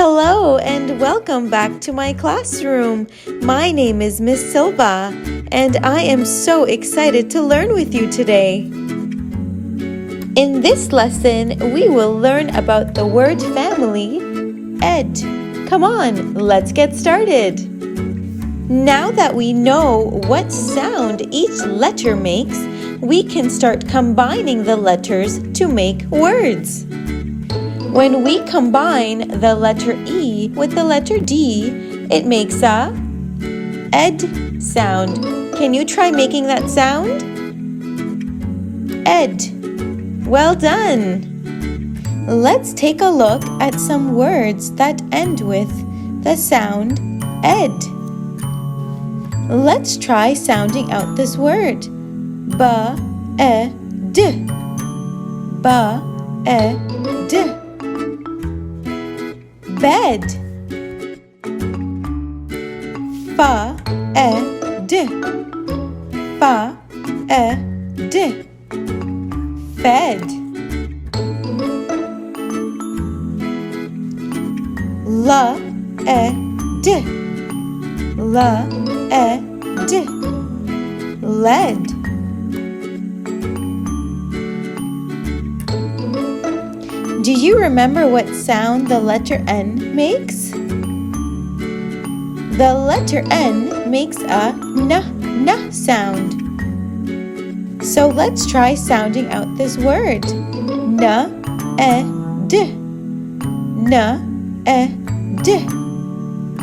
Hello and welcome back to my classroom. My name is Miss Silva and I am so excited to learn with you today. In this lesson, we will learn about the word family, ed. Come on, let's get started. Now that we know what sound each letter makes, we can start combining the letters to make words. When we combine the letter E with the letter D, it makes a ed sound. Can you try making that sound? Ed. Well done. Let's take a look at some words that end with the sound ed. Let's try sounding out this word. Ba-e-d. Ba-e-d. Bed. Fa-e-d. Fa-e-d. Fed. La-e-d. La-e-d. Led. Do you remember what sound the letter N makes? The letter N makes a n sound. So let's try sounding out this word. N-e-d. N-e-d.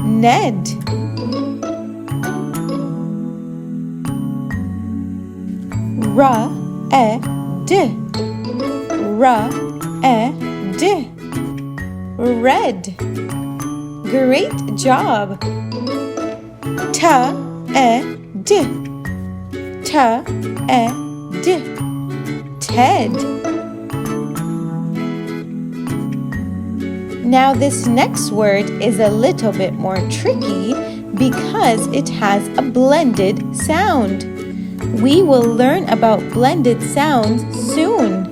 Ned. Ra-e-d. Ra-e-d. Red. Great job. Ta-e-d. Ta-e-d. Ted. Now this next word is a little bit more tricky because it has a blended sound. We will learn about blended sounds soon.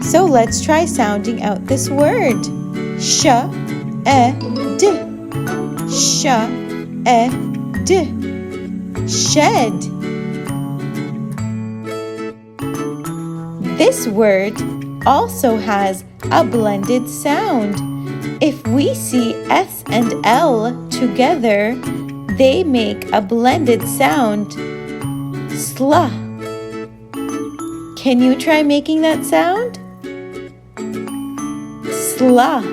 So let's try sounding out this word. Sh-e-d. Sh-e-d. Shed. This word also has a blended sound. If we see S and L together, they make a blended sound. Sla. Can you try making that sound? Sla.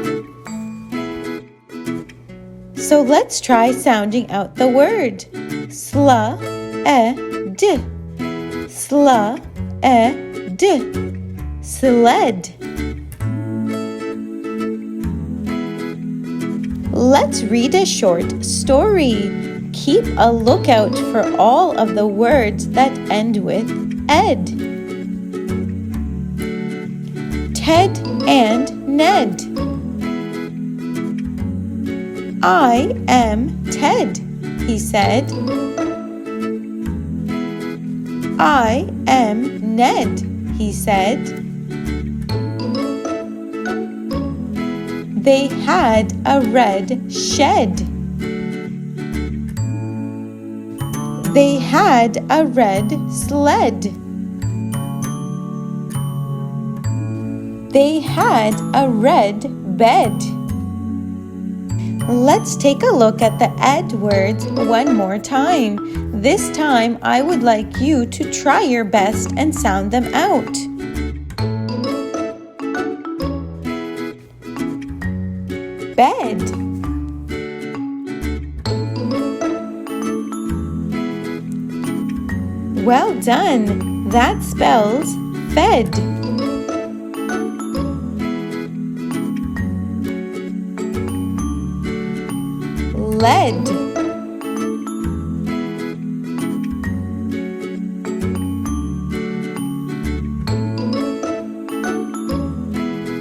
So let's try sounding out the word. Sla-e-d. Sla-e-d. Sled. Let's read a short story. Keep a lookout for all of the words that end with ed. Ted and Ned. I am Ted, he said. I am Ned, he said. They had a red shed. They had a red sled. They had a red bed. Let's take a look at the ed words one more time. This time, I would like you to try your best and sound them out. Bed. Well done. That spells fed. Led.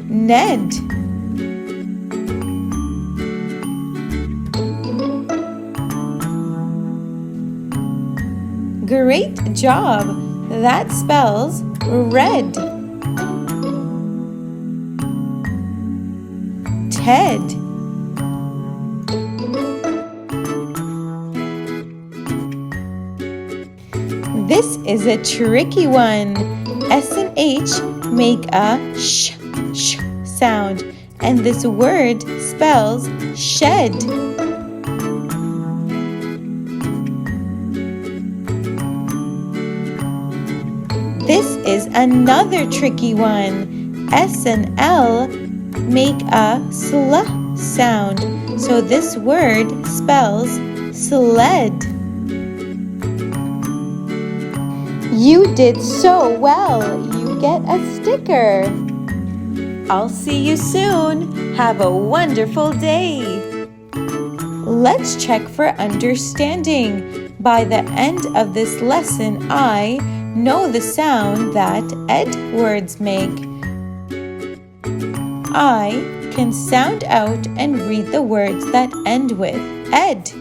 Ned. Great job! That spells red. Ted. This is a tricky one. S and H make a sh sound, and this word spells shed. This is another tricky one. S and L make a sl sound, so this word spells sled. You did so well! You get a sticker! I'll see you soon! Have a wonderful day! Let's check for understanding. By the end of this lesson, I know the sound that ed words make. I can sound out and read the words that end with ed.